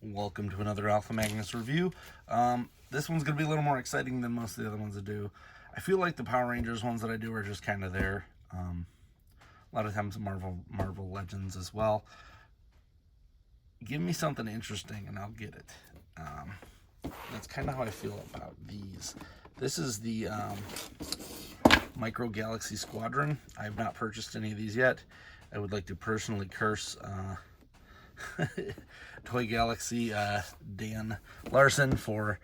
Welcome to another Alpha Magnus review. This one's going to be a little more exciting than most of the other ones I do. I feel like the Power Rangers ones that I do are just kind of there. A lot of times Marvel Legends as well. Give me something interesting and I'll get it. That's kind of how I feel about these. This is the Micro Galaxy Squadron. I have not purchased any of these yet. I would like to personally curse Toy Galaxy Dan Larson for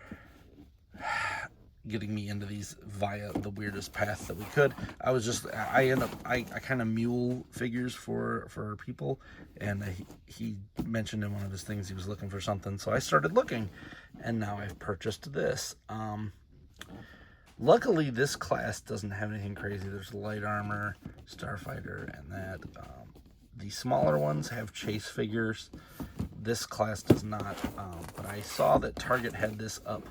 getting me into these via the weirdest path that we could. I kind of mule figures for people, and he mentioned in one of his things he was looking for something, so I started looking, and now I've purchased this. Luckily, this class doesn't have anything crazy. There's light armor, Starfighter, and that. The smaller ones have chase figures. This class does not, but I saw that Target had this up,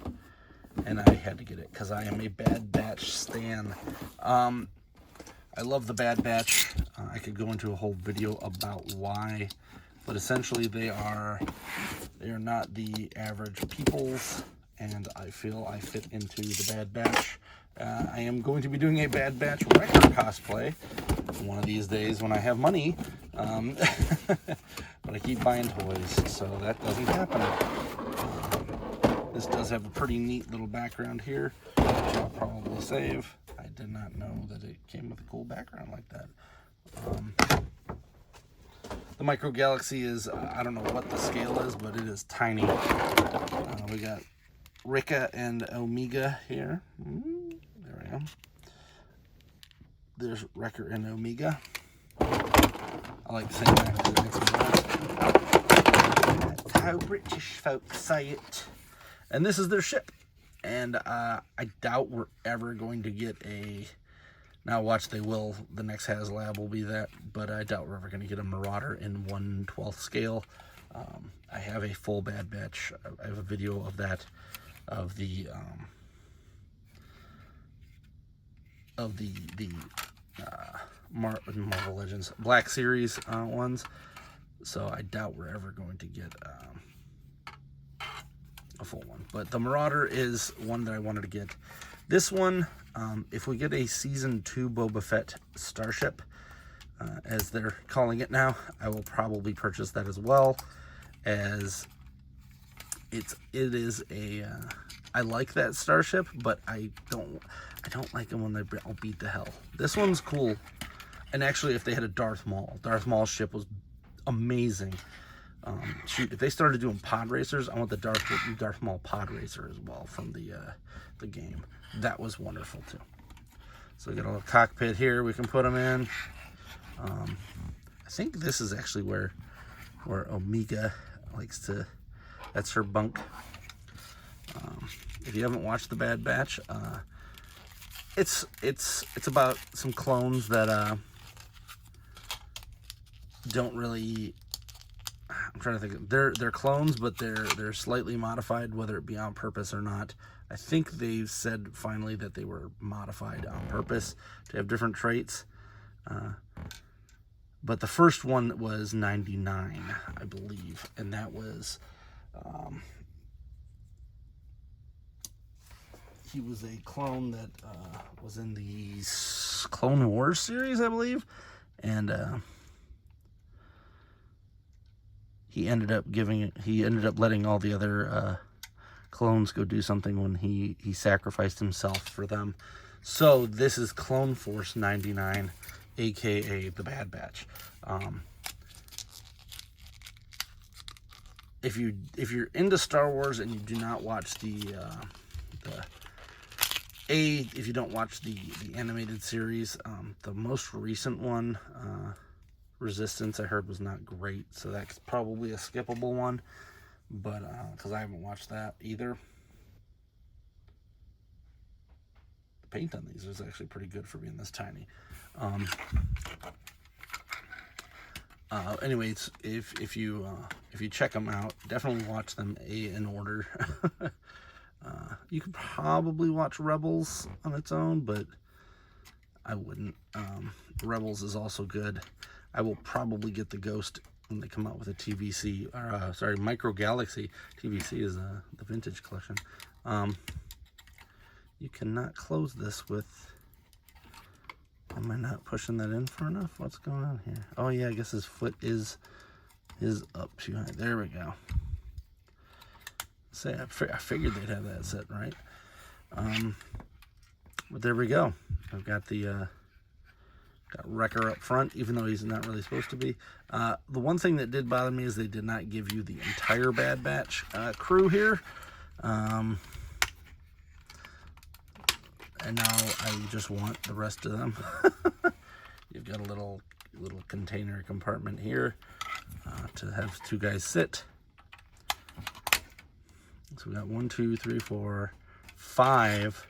and I had to get it because I am a Bad Batch stan. I love the Bad Batch. I could go into a whole video about why, but essentially they are not the average peoples, and I feel I fit into the Bad Batch. I am going to be doing a Bad Batch record cosplay one of these days when I have money, but I keep buying toys, so that doesn't happen. This does have a pretty neat little background here, which I'll probably save. I did not know that it came with a cool background like that. The Micro Galaxy is, I don't know what the scale is, but it is tiny. We got Rika and Omega here. There we go. There's Wrecker and Omega. I like saying that because it makes me laugh. That's how British folks say it. And this is their ship. And I doubt we're ever going to get a... Now watch, they will. The next HasLab will be that. But I doubt we're ever going to get a Marauder in 1/12 scale. I have a full Bad Batch. I have a video of that. Of the Marvel Legends Black Series ones, so I doubt we're ever going to get a full one. But the Marauder is one that I wanted to get. This one, if we get a Season 2 Boba Fett Starship, as they're calling it now, I will probably purchase that as well, as it is a I like that starship, but I don't like them when they all beat the hell. This one's cool, and actually, if they had a Darth Maul's ship was amazing. Shoot, if they started doing pod racers, I want the Darth Maul pod racer as well from the game. That was wonderful too. So we got a little cockpit here we can put them in. I think this is actually where Omega likes to. That's her bunk. If you haven't watched the Bad Batch, it's about some clones that don't really. I'm trying to think. They're clones, but they're slightly modified, whether it be on purpose or not. I think they've said finally that they were modified on purpose to have different traits. But the first one was 99, I believe, and that was. He was a clone that was in the Clone Wars series, I believe, and he ended up letting all the other clones go do something when he sacrificed himself for them. So this is Clone Force 99, aka the Bad Batch. If you're into Star Wars and you do not watch if you don't watch the animated series, the most recent one, Resistance, I heard was not great, so that's probably a skippable one, but because I haven't watched that either. The paint on these is actually pretty good for being this tiny. Anyways, if you check them out, definitely watch them in order. You could probably watch Rebels on its own, but I wouldn't. Rebels is also good. I will probably get the Ghost when they come out with a TVC, or sorry, Micro Galaxy. TVC is the vintage collection. You cannot close this with, am I not pushing that in far enough? What's going on here? Oh yeah, I guess his foot is up too high. There we go. Say, I figured they'd have that set right. But there we go. I've got the got Wrecker up front, even though he's not really supposed to be. The one thing that did bother me is they did not give you the entire Bad Batch crew here. And now I just want the rest of them. You've got a little container compartment here to have two guys sit. So we got 1, 2, 3, 4, 5.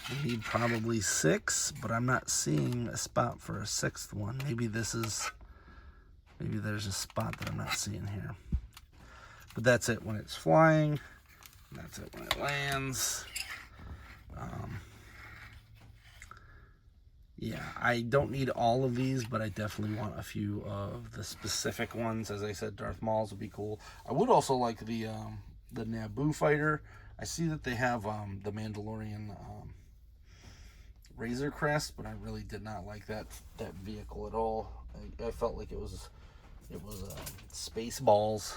We need probably 6, but I'm not seeing a spot for a 6th one. Maybe there's a spot that I'm not seeing here. But that's it when it's flying. That's it when it lands. Yeah, I don't need all of these, but I definitely want a few of the specific ones. As I said, Darth Maul's would be cool. I would also like the Naboo fighter. I see that they have the Mandalorian Razor Crest, but I really did not like that vehicle at all. I felt like it was Spaceballs.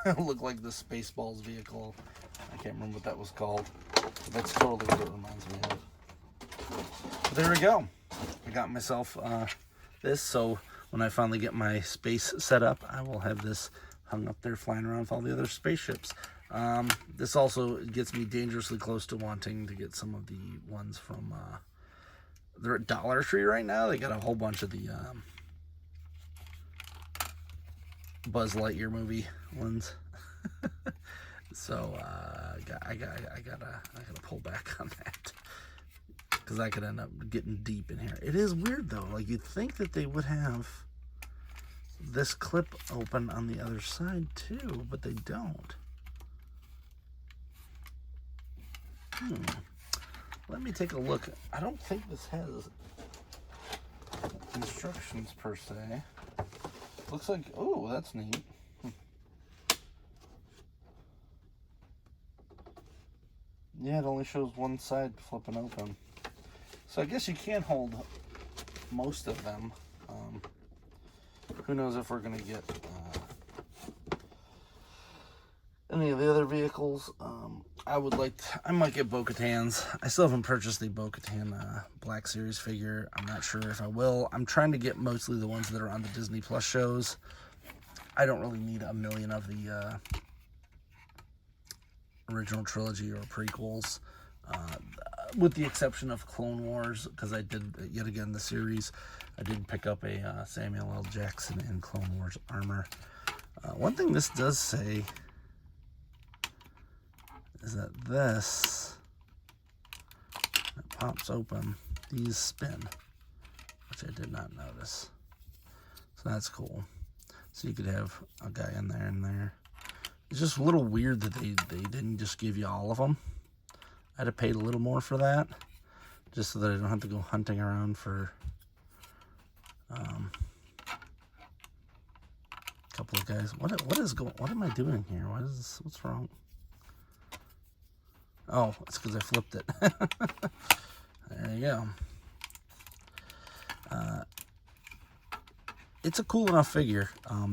It looked like the Spaceballs vehicle. I can't remember what that was called. But that's totally what it reminds me of. But there we go. I got myself this, so when I finally get my space set up, I will have this hung up there flying around with all the other spaceships. This also gets me dangerously close to wanting to get some of the ones from they're at Dollar Tree right now. They got a whole bunch of the Buzz Lightyear movie ones. So I gotta pull back on that, because I could end up getting deep in here. It is weird though. Like, you'd think that they would have this clip open on the other side too, but they don't. Let me take a look. I don't think this has instructions per se. Looks like, oh, that's neat. Yeah, it only shows one side flipping open. So I guess you can hold most of them. Who knows if we're going to get any of the other vehicles. I might get Bo-Katan's. I still haven't purchased the Bo-Katan Black Series figure. I'm not sure if I will. I'm trying to get mostly the ones that are on the Disney Plus shows. I don't really need a million of the original trilogy or prequels, with the exception of Clone Wars, because I did, yet again, the series. I did pick up a Samuel L. Jackson in Clone Wars armor. One thing this does say is that this, it pops open, these spin, which I did not notice. So that's cool. So you could have a guy in there and there. It's just a little weird that they didn't just give you all of them. I'd have paid a little more for that, just so that I don't have to go hunting around for a couple of guys. What am I doing here? What's wrong? Oh, it's because I flipped it. There you go. It's a cool enough figure.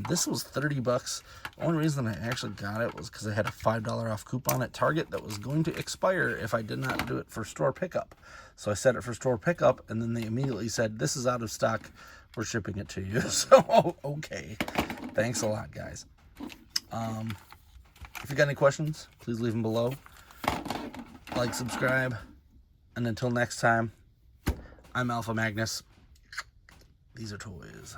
This was $30. The only reason I actually got it was because I had a $5 off coupon at Target that was going to expire if I did not do it for store pickup. So I set it for store pickup, and then they immediately said, "This is out of stock. We're shipping it to you." So, okay. Thanks a lot, guys. If you got any questions, please leave them below. Like, subscribe, and until next time, I'm Alpha Magnus. These are toys.